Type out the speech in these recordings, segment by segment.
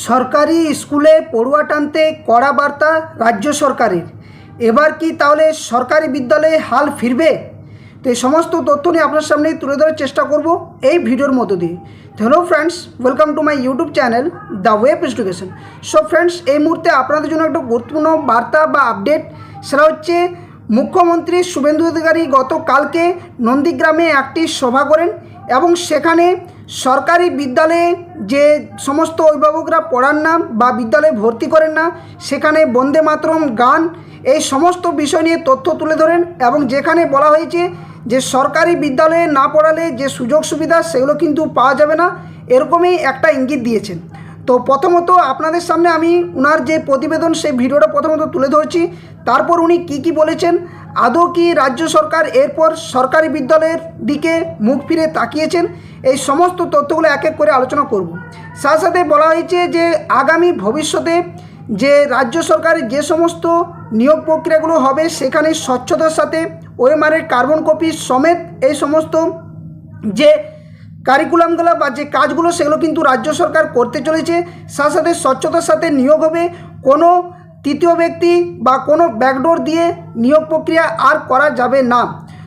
সরকারি স্কুলে পড়ুয়া টানতে কড়া বার্তা রাজ্য সরকারের। এবার কি তাহলে সরকারি বিদ্যালয়ে হাল ফিরবে? তো এই সমস্ত তথ্য নিয়ে আপনার সামনে তুলে ধরার চেষ্টা করব এই ভিডিওর মধ্য দিয়ে। Hello friends, welcome to my YouTube channel the web education. So friends, এই মুহূর্তে আপনাদের জন্য একটা গুরুত্বপূর্ণ বার্তা বা আপডেট, সেটা হচ্ছে মুখ্যমন্ত্রী শুভেন্দু অধিকারী গতকালকে নন্দীগ্রামে একটি সভা করেন এবং সেখানে সরকারি বিদ্যালয়ে যে সমস্ত অভিভাবকরা পড়ান না বা বিদ্যালয়ে ভর্তি করেন না, সেখানে বন্দে মাতরম গান এই সমস্ত বিষয় নিয়ে তথ্য তুলে ধরেন এবং যেখানে বলা হয়েছে যে সরকারি বিদ্যালয়ে না পড়ালে যে সুযোগ সুবিধা সেগুলো কিন্তু পাওয়া যাবে না, এরকমই একটা ইঙ্গিত দিয়েছেন। তো প্রথমত আপনাদের সামনে আমি ওনার যে প্রতিবেদন সেই ভিডিওটা প্রথমত তুলে ধরছি, তারপর উনি কি বলেছেন, আদৌ কি রাজ্য সরকার এরপর সরকারি বিদ্যালয়ের দিকে মুখ ফিরে তাকিয়েছেন, এই সমস্ত তথ্যগুলো এক এক করে আলোচনা করব। সাথে সাথে বলা হয়েছে যে আগামী ভবিষ্যতে যে রাজ্য সরকারের যে সমস্ত নিয়োগ প্রক্রিয়াগুলো হবে সেখানে স্বচ্ছতার সাথে ওএমআরের কার্বন কপি সমেত এই সমস্ত যে কারিকুলামগুলো বা যে কাজগুলো সেগুলো কিন্তু রাজ্য সরকার করতে চলেছে। সাথে সাথে স্বচ্ছতার সাথে নিয়োগ হবে, কোনো তৃতীয় ব্যক্তি বা কোনো ব্যাকডোর দিয়ে নিয়োগ প্রক্রিয়া আর করা যাবে না।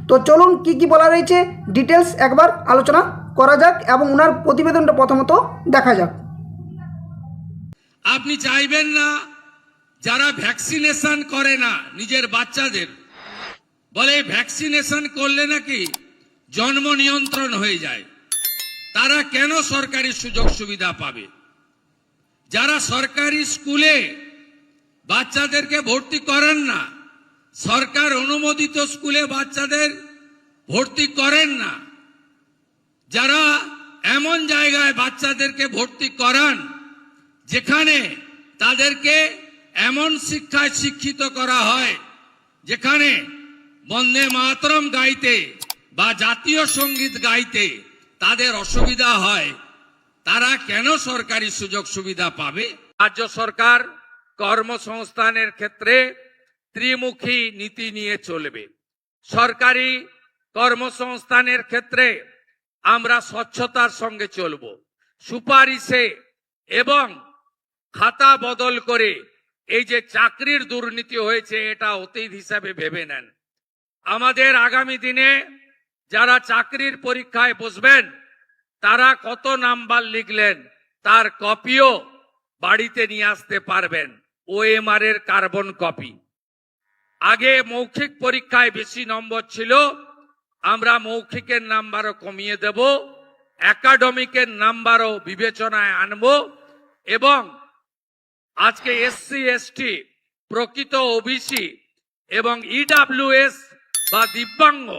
তো চলুন কি বলা রয়েছে ডিটেলস একবার আলোচনা করা যাক এবং ওনার প্রতিবেদনটা প্রথমত দেখা যাক। আপনি চাইবেন না যারা ভ্যাকসিনেশন করে না নিজের বাচ্চাদের, বলে ভ্যাকসিনেশন করলে নাকি জন্ম নিয়ন্ত্রণ হয়ে যায়, তারা কেন সরকারি সুযোগ সুবিধা পাবে? যারা সরকারি স্কুলে বাচ্চাদেরকে ভর্তি করেন না, সরকার অনুমোদিত স্কুলে বাচ্চাদের ভর্তি করেন না, যারা এমন জায়গায় বাচ্চাদেরকে ভর্তি করান যেখানে তাদেরকে এমন শিক্ষায় শিক্ষিত করা হয় যেখানে বন্দে মাতরম গাইতে বা জাতীয় সঙ্গীত গাইতে তাদের অসুবিধা হয়, তারা কেন সরকারি সুযোগ সুবিধা পাবে? রাজ্য সরকার কর্মসংস্থানের ক্ষেত্রে ত্রিমুখী নীতি নিয়ে চলবে। সরকারি কর্মসংস্থানের ক্ষেত্রে আমরা স্বচ্ছতার সঙ্গে চলব, সুপারিশে এবং খাতা বদল করে এই যে চাকরির দুর্নীতি হয়েছে এটা অতীত হিসাবে ভেবে নেন। আমাদের আগামী দিনে যারা চাকরির পরীক্ষায় বসবেন তারা কত নাম্বার লিখলেন তার কপিও বাড়িতে নিয়ে আসতে পারবেন, ওএমআর এর কার্বন কপি। আগে মৌখিক পরীক্ষায় বেশি নম্বর ছিল, আমরা মৌখিকের নাম্বারও কমিয়ে দেব, একাডেমিকের নাম্বারও বিবেচনায় আনব এবং আজকে এসসি এসটি, প্রকৃত ওবিসি এবং ইডব্লিউএস বা দিব্যাঙ্গ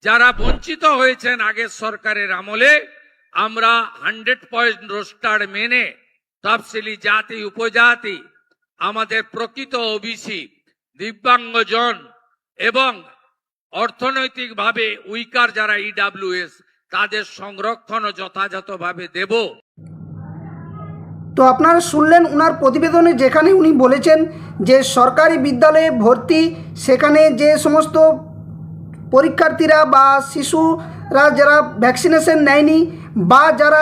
যারা বঞ্চিত হয়েছেন আগের সরকারের আমলে, আমরা 100 রোস্টার মেনে তফসিলি জাতি উপজাতি, আমাদের প্রকৃত ওবিসি, দিব্যাঙ্গজন এবং অর্থনৈতিকভাবে উইকার যারা ইডব্লিউএস তাদের সংরক্ষণও যথাযথভাবে দেব। তো আপনারা শুনলেন ওনার প্রতিবেদনে, যেখানে উনি বলেছেন যে সরকারি বিদ্যালয়ে ভর্তি, সেখানে যে সমস্ত পরীক্ষার্থীরা বা শিশুরা যারা ভ্যাকসিনেশন নেয়নি বা যারা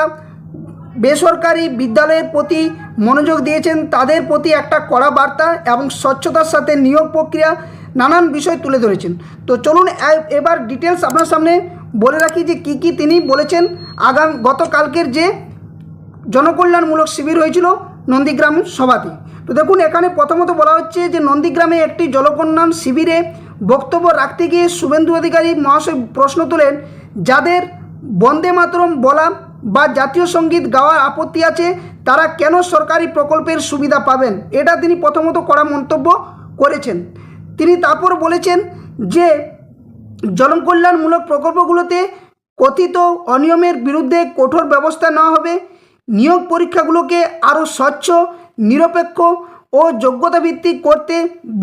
বেসরকারি বিদ্যালয়ের প্রতি মনোযোগ দিয়েছেন তাদের প্রতি একটা কড়া বার্তা এবং স্বচ্ছতার সাথে নিয়োগ প্রক্রিয়া নানান বিষয় তুলে ধরেছেন। তো চলুন এবার ডিটেলস আপনার সামনে বলে রাখি যে কি তিনি বলেছেন গতকালকের যে জনকল্যাণমূলক শিবির হয়েছিল নন্দীগ্রাম সভাতে। তো দেখুন, এখানে প্রথমত বলা হচ্ছে যে নন্দীগ্রামে একটি জনকল্যাণ শিবিরে বক্তব্য রাখতে গিয়ে শুভেন্দু অধিকারী মহাশয় প্রশ্ন তোলেন, যাদের বন্দে মাতরম বলা বা জাতীয় সঙ্গীত গাওয়ার আপত্তি আছে তারা কেন সরকারি প্রকল্পের সুবিধা পাবেন, এটা তিনি প্রথমত কড়া মন্তব্য করেছেন। তিনি তারপর বলেছেন যে জনকল্যাণমূলক প্রকল্পগুলোতে কথিত অনিয়মের বিরুদ্ধে কঠোর ব্যবস্থা নেওয়া হবে, নিয়োগ পরীক্ষাগুলোকে আরও স্বচ্ছ, নিরপেক্ষ ও যোগ্যতাভিত্তিক করতে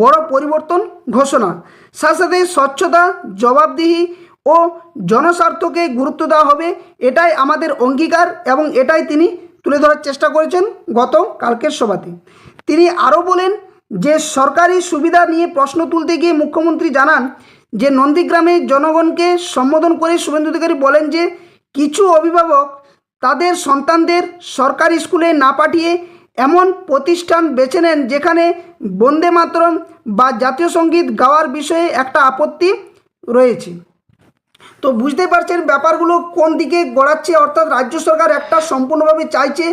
বড় পরিবর্তন ঘোষণা। সাথে সাথে স্বচ্ছতা, জবাবদিহি ও জনস্বার্থকে গুরুত্ব দেওয়া হবে, এটাই আমাদের অঙ্গীকার এবং এটাই তিনি তুলে ধরার চেষ্টা করেছেন গতকালকের সভাতে। তিনি আরও বলেন যে সরকারি সুবিধা নিয়ে প্রশ্ন তুলতে গিয়ে মুখ্যমন্ত্রী জানান যে নন্দীগ্রামে জনগণকে সম্বোধন করে শুভেন্দু অধিকারী বলেন যে কিছু অভিভাবক তাদের সন্তানদের সরকারি স্কুলে না পাঠিয়ে এমন প্রতিষ্ঠান বেছে নেন যেখানে বন্দে মাতরম বা জাতীয় সঙ্গীত গাওয়ার বিষয়ে একটা আপত্তি রয়েছে। তো বুঝতে পারছেন ব্যাপারগুলো কোন দিকে গড়াচ্ছে, অর্থাৎ রাজ্য সরকার একটা সম্পূর্ণভাবে চাইছে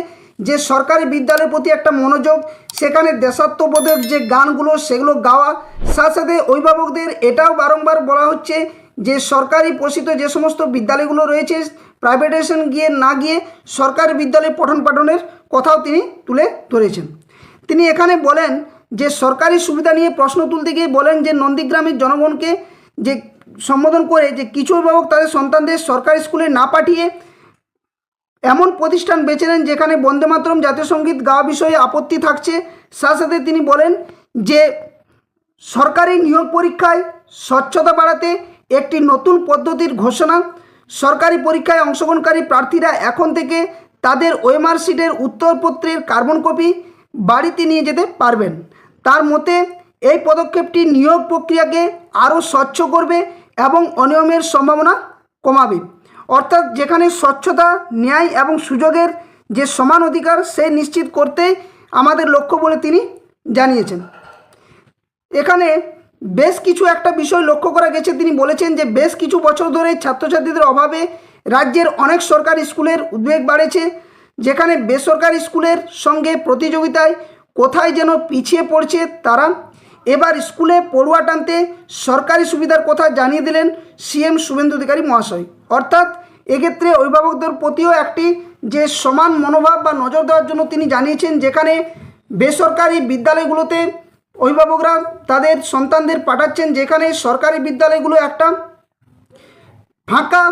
যে সরকারি বিদ্যালয়ের প্রতি একটা মনোযোগ, সেখানে দেশাত্মবোধক যে গানগুলো সেগুলো গাওয়া, সাথে সাথে অভিভাবকদের এটাও বারংবার বলা হচ্ছে যে সরকারি পোষিত যে সমস্ত বিদ্যালয়গুলো রয়েছে প্রাইভেটাইজেশন না গিয়ে সরকারি বিদ্যালয়ে পঠন পাঠনের কথাও তিনি তুলে ধরেছেন। তিনি এখানে বলেন যে সরকারি সুবিধা নিয়ে প্রশ্ন তুলতে গিয়ে বলেন যে নন্দীগ্রামের জনগণকে যে সম্বোধন করে যে কিছু অভিভাবক তাদের সন্তানদের সরকারি স্কুলে না পাঠিয়ে এমন প্রতিষ্ঠান বেছে নেন যেখানে বন্দে মাতরম জাতীয় সঙ্গীত গাওয়া বিষয়ে আপত্তি থাকছে। সাথে সাথে তিনি বলেন যে সরকারি নিয়োগ পরীক্ষায় স্বচ্ছতা বাড়াতে একটি নতুন পদ্ধতির ঘোষণা, সরকারি পরীক্ষায় অংশগ্রহণকারী প্রার্থীরা এখন থেকে তাদের ওএমআর শিটের উত্তরপত্রের কার্বন কপি বাড়িতে নিয়ে যেতে পারবেন। তার মতে এই পদক্ষেপটি নিয়োগ প্রক্রিয়াকে আরও স্বচ্ছ করবে এবং অনিয়মের সম্ভাবনা কমাবে। অর্থাৎ যেখানে স্বচ্ছতা, ন্যায় এবং সুযোগের যে সমান অধিকার সে নিশ্চিত করতে আমাদের লক্ষ্য বলে তিনি জানিয়েছেন। এখানে বেশ কিছু একটা বিষয় লক্ষ্য করা গেছে। তিনি বলেছেন যে বেশ কিছু বছর ধরে ছাত্রছাত্রীদের অভাবে রাজ্যের অনেক সরকারি স্কুলের উদ্বেগ বাড়েছে, যেখানে বেসরকারি স্কুলের সঙ্গে প্রতিযোগিতায় কোথায় যেন পিছিয়ে পড়ছে তারা। এবার স্কুলে পড়ুয়া টানতে সরকারি সুবিধার কথা জানিয়ে দিলেন সিএম শুভেন্দু অধিকারী মহাশয়। অর্থাৎ এক্ষেত্রে অভিভাবকদের প্রতিও একটি যে সমান মনোভাব বা নজর দেওয়ার জন্য তিনি জানিয়েছেন, যেখানে বেসরকারি বিদ্যালয়গুলোতে অভিভাবকরা তাদের সন্তানদের পাঠাচ্ছেন, যেখানে সরকারি বিদ্যালয়গুলো একটা ফাঁকা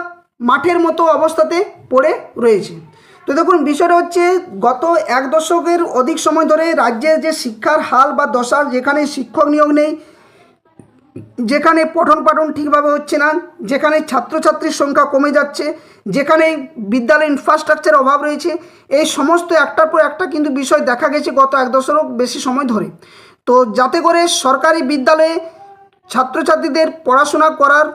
মাঠের মতো অবস্থাতে পড়ে রয়েছে। তো দেখুন বিষয়টা হচ্ছে গত এক দশকের অধিক সময় ধরে রাজ্যের যে শিক্ষার হাল বা দশা, যেখানে শিক্ষক নিয়োগ নেই, যেখানে পঠন পাঠন ঠিকভাবে হচ্ছে না, যেখানে ছাত্রছাত্রীর সংখ্যা কমে যাচ্ছে, যেখানে বিদ্যালয় ইনফ্রাস্ট্রাকচার অভাব রয়েছে, এই সমস্ত একটার পর একটা কিন্তু বিষয় দেখা গেছে গত এক দশক বেশি সময় ধরে। তো যাতে করে সরকারি বিদ্যালয়ে ছাত্রছাত্রীদের পড়াশোনা করার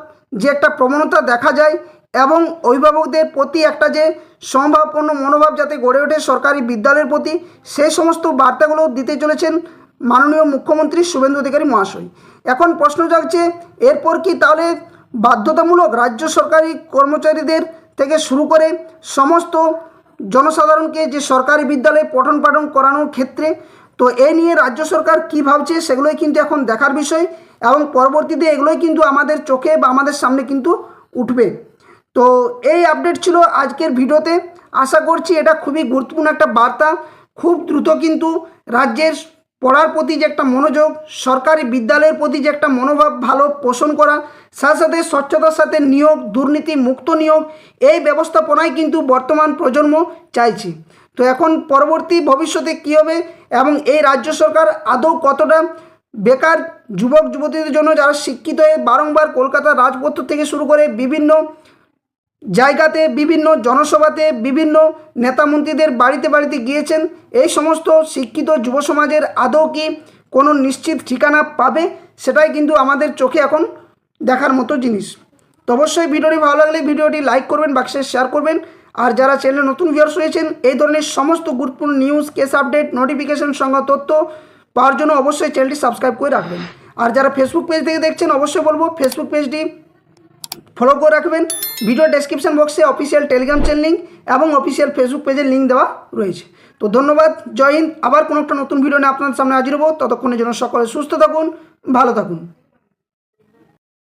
যে একটা প্রবণতা দেখা যায় এবং অভিভাবকদের প্রতি একটা যে সমভাবাপন্ন মনোভাব যাতে গড়ে ওঠে সরকারি বিদ্যালয়ের প্রতি, সেই সমস্ত বার্তাগুলো দিতে চলেছেন মাননীয় মুখ্যমন্ত্রী শুভেন্দু অধিকারী মহাশয়। এখন প্রশ্ন জাগছে এরপর কি তাহলে বাধ্যতামূলক রাজ্য সরকারি কর্মচারীদের থেকে শুরু করে সমস্ত জনসাধারণকে যে সরকারি বিদ্যালয়ে পঠন পাঠন করানোর ক্ষেত্রে, তো এই নিয়ে রাজ্য সরকার কী ভাবছে সেগুলোই কিন্তু এখন দেখার বিষয় এবং পরবর্তীতে এগুলোই কিন্তু আমাদের চোখে বা আমাদের সামনে কিন্তু উঠবে। তো এই আপডেট ছিল আজকের ভিডিওতে। আশা করছি এটা খুবই গুরুত্বপূর্ণ একটা বার্তা। খুব দ্রুত কিন্তু রাজ্যের পড়ার প্রতি যে একটা মনোযোগ, সরকারি বিদ্যালয়ের প্রতি যে একটা মনোভাব ভালো পোষণ করা, সাথে সাথে স্বচ্ছতার সাথে নিয়োগ, দুর্নীতি মুক্ত নিয়োগ, এই ব্যবস্থাপনায় কিন্তু বর্তমান প্রজন্ম চাইছে। তো এখন পরবর্তী ভবিষ্যতে কী হবে এবং এই রাজ্য সরকার আদৌ কতটা বেকার যুবক যুবতীদের জন্য যারা শিক্ষিত হয়ে বারংবার কলকাতার রাজপথ থেকে শুরু করে বিভিন্ন জায়গাতে, বিভিন্ন জনসভাতে, বিভিন্ন নেতামন্ত্রীদের বাড়িতে বাড়িতে গিয়েছেন, এই সমস্ত শিক্ষিত যুব সমাজের আদৌ কি কোনো নিশ্চিত ঠিকানা পাবে, সেটাই কিন্তু আমাদের চোখে এখন দেখার মতো জিনিস। তো অবশ্যই ভিডিওটি ভালো লাগলে ভিডিওটি লাইক করবেন, বাক্সে শেয়ার করবেন। আর যারা চ্যানেলে নতুন ভিউয়ার্স রয়েছেন, এই ধরনের সমস্ত গুরুত্বপূর্ণ নিউজ, কেস আপডেট, নোটিফিকেশন সংক্রান্ত তথ্য পাওয়ার জন্য অবশ্যই চ্যানেলটি সাবস্ক্রাইব করে রাখবেন। আর যারা ফেসবুক পেজ থেকে দেখছেন, অবশ্যই বলবো ফেসবুক পেজটি ফলো করে রাখবেন। ভিডিও ডেসক্রিপশন বক্সে অফিসিয়াল টেলিগ্রাম চ্যানেল লিঙ্ক এবং অফিসিয়াল ফেসবুক পেজের লিঙ্ক দেওয়া রয়েছে। তো ধন্যবাদ, জয় হিন্দ। আবার কোনো একটা নতুন ভিডিও নিয়ে আপনাদের সামনে হাজির হবো। ততক্ষণের জন্য সকলে সুস্থ থাকুন, ভালো থাকুন।